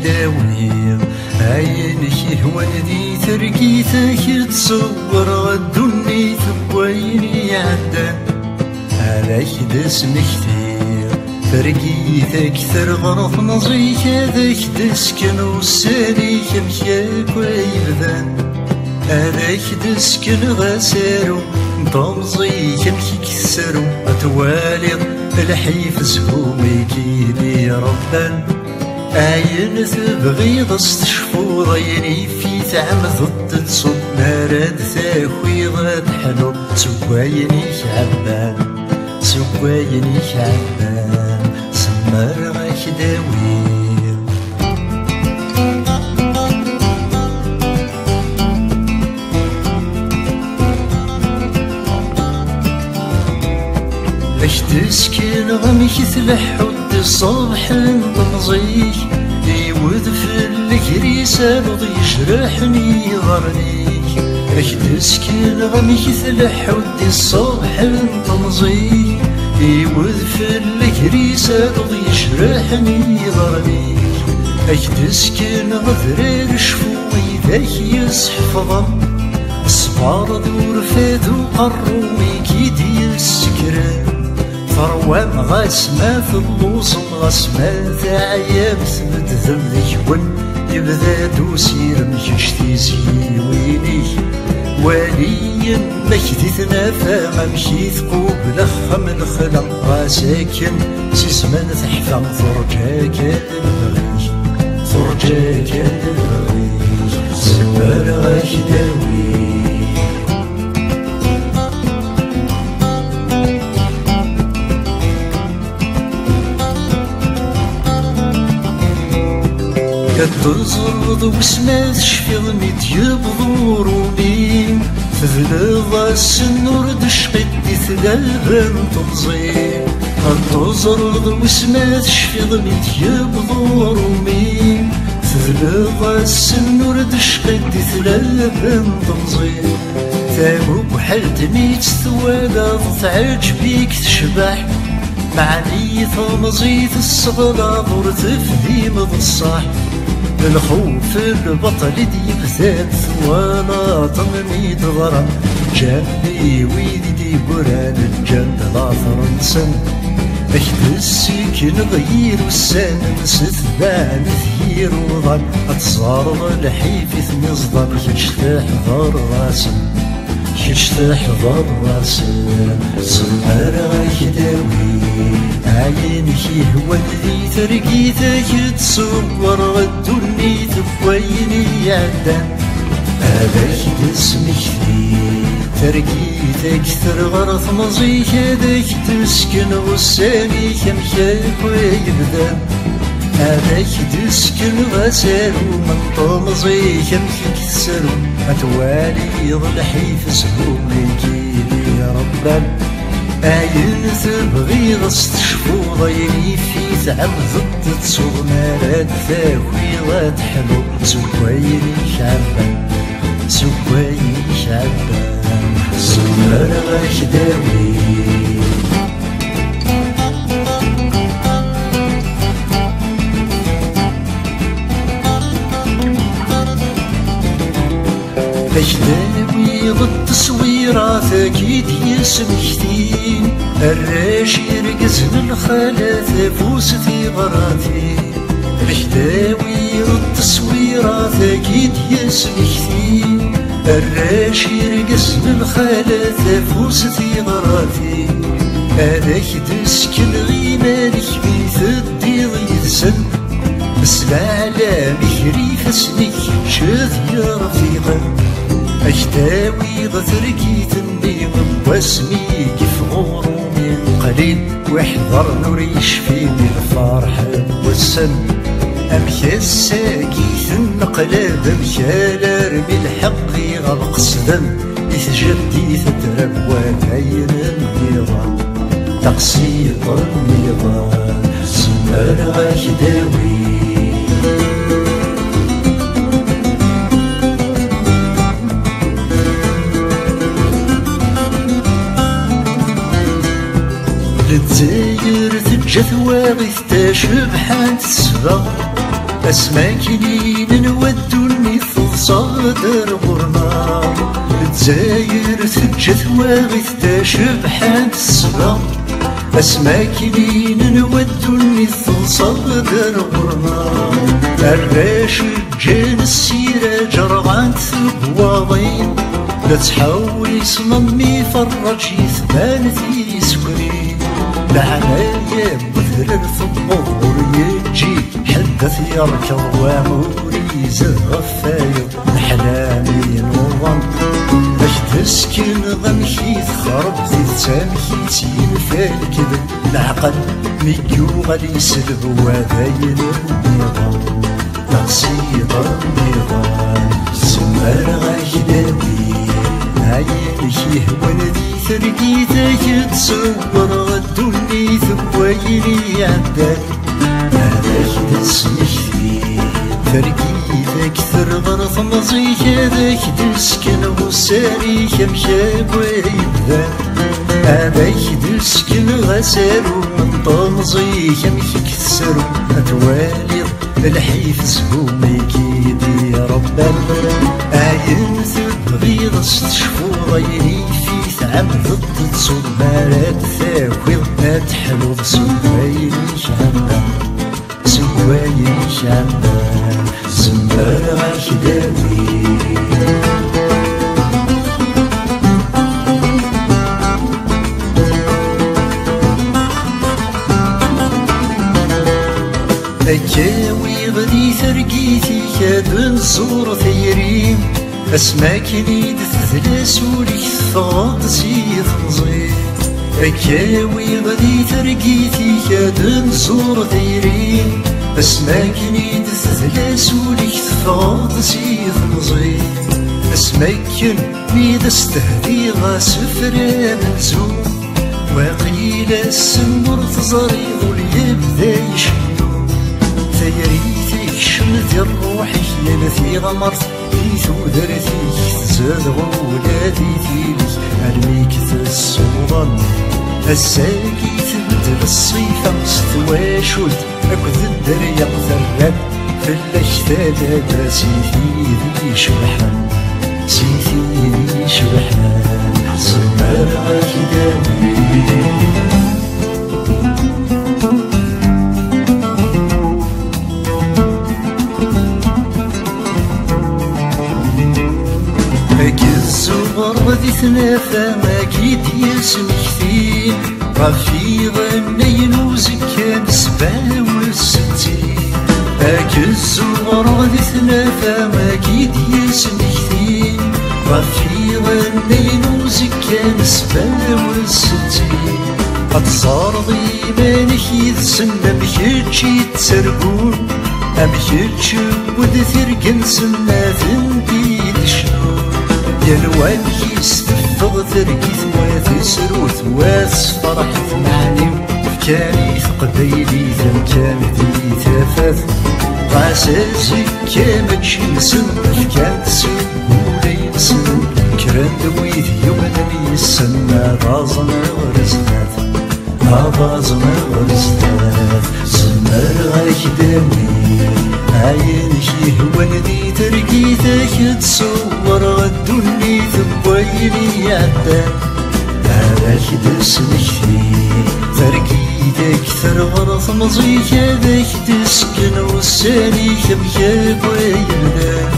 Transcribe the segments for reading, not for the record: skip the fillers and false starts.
داوي عينك يهون ذي ترقيتك تصور غدوني ثويني عدان عليك دسم كثير ترقيتك ترغرف نظيك هذاك دسكن وساليك مشاك ويبذان هذاك دسكن غسارو طمزيك مكسرو أتوالغ الحيف زهومي كيدي ربان عين تبغي تشفو ضيني في تعم ضد تصب نارد تاكوي غاد حلو سوايني عبان سوايني عبان سمر غاك داوي باش تسكن غمك تلحد الصبح نطمزيك يود في الكريسة وضي يجرحني غرنيك باش تسكن غمك تلحد الصبح نطمزيك يود في الكريسة وضي يجرحني غرنيك باش تسكن غذرير شفوي ذاك يسحفظن الصبار دور فادو قرومي كيدي السكران ثروام غاسمة في اللوصم غاسمة عياب ثبت ذمك ون يبدا دوسير مكشتي زيويني والي مكدي ثنافا ممشي ثقوب لخم الخلق غاساكن سيسمن تحفم ثرجاك البغي ثرجاك البغي سمر غاك داوي كتزرد وسما تشفي ميت يبضوروني تذلض السنور دشقيت تذلبن تمزين كتزرد وسما تشفي ميت يبضوروني تذلض السنور دشقيت تذلبن تمزين ثابو بحالتني تستوالى تعجبيك تشبح معني ثمزيت الصغلا ضر تفدي مضصح الخوف البطل دي بذات وانا طمني ضرا جنبي ويدي بران الجنب لا فرنسا احد السكن غير والسان ستبان ثير وضن اتصار الحيف مصدر يشتاح ضر راسن يشتاح ضر راسن صغار غاك داوي عينك يهوى ذي ترقيتك تصور غدوني تفويني عدان هذاك دسم كثير ترقيتك ترغرث مزيك هذاك تسكن غساني كمشاك ويبدان هذاك تسكن غسالو من طمزيك مكسرو أتوالي ضلحي فسهومي كيلي ربان عين تبغي تشفو ضيني في تعب ضد تصور نارد ثاوي غاد حلو سوايني شعبان سوايني شعبان سمر غاك داوي باش داوي ضد تصويرات اكيد يسم كثير الراش يرقز للخالات فوستي غراتي باش داوي ضد تصويرات اكيد يسم كثير الراش يرقز للخالات فوستي غراتي هذاك تسكن غيمانك بيت الديض يتسن بس العالم يهري فسنك شاذ يا رفيقا أجداوي غترقيت النيم واسمي كيف غورو من قليل واحضر نور يشفيني الفرح والسن أمشي الساقيت النقلاب أمشي لارمي الحق غلق سدن يتجدي تدرب وبين النظام تقسيط النظام سمر غاك داوي للدزاير تجا ثواغي تشبحان تسبا أسماكنين نودوني صادر غرنا تزاير تجت واغث تشبحان السبا أسماكنين نودوني صادر غرنا الراش جان السيرة جرعان ثبواضين لا تحاول صممي فرج يثبان في سكرين لعنايا مثل الثبور يجي حدث يركض وعموري زاد غفايض الحلامي نوضن باش تسكن ضمكي تخرب ذي تسامكي تينفى الكذب العقل ميكيو غادي يسلب وذاين النظام تقصيد النظام سمار غايداوي عينك يهون ذي ثرقيتك تصور الدنيا ثوايلي عداك هذاك تسمح فيه فرقيتك ثرغر مزيك هذاك تسكن وساري كمشاب ويبدا هذاك تسكن غسالو من طمزي كمشيك تسرو أتوالي الحيف زهومي كيدي ربا عين تبغيض تشفو غيري في ثعم ضد تصود مالات ثاوي تحلو تصود غيري شعبا سوايا شعبان زمبر غاكداوي أكاوي غدي ثرقيتي كاد نزور ثيريم أسماكني دثلاس وليك ثغاض سيث نزير أكاوي غدي ثرقيتي كاد نزور ثيريم أسماكني دثلاس وليك ثغاض سيث نزير أسماكن ميد استهدي غاسفر منزوم وقيل السمر تزريض واليبدا يشدو ثيريتك شمت روحك يا غمرت في ثودرتك تزاد غولاتي تيلك علميك تسوضن الساقي تبدل الصيفة ستواشد أكد الدريق ثرب في الأكتاب سيثي شبحان سيثي شبحان زمار غاكداوي الزبر غادي تنافى ما كيد ياسم كثير رفيق النين وزكان سبعة وستين هاك الزبر غادي تنافى ما كيد ياسم كثير رفيق النين وزكان سبعة وستين أتصارض إيمانك يتسنى بكيتشي تسرقون أمكيتش ودثير سنة بيد شنو يلوان يستفض ثرقيت وتسروت واسفرحت معني فكاني قبيلي ثمكان ذي ثفاث غاسازي كامل شمسن فكان تسولي نسن كران دويد يومن يسنى رازن ورزنات رازن ورزنات سمر غاكداوي عينك يهون ذي ترقيتك تصور الدنيا ثبويلي عدان هذاك دسمك فيه ترقيتك ثرغر مزيك هذاك تسكن والساني كمكاب ويبدا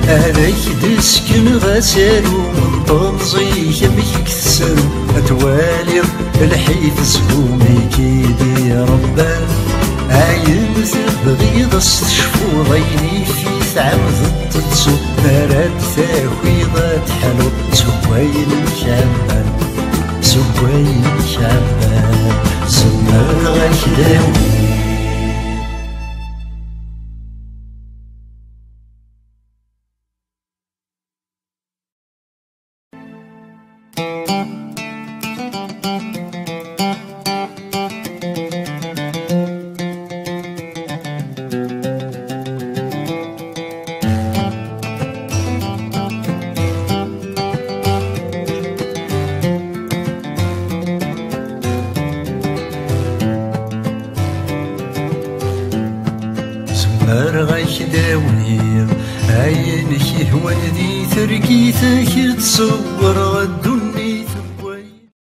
هذاك تسكن غسالو من طمزي كمكيك تسالو أتوالي الحيف زهومي كيدي ربان عين تبغي تشفو ضيني في ثعم ضد تسوق مرات ثاويضات حلو سواين شعبان سواين شعبان زمر غاكداوي أرغيك داوير عينك يهوان ذي ترقيتك تصور غدو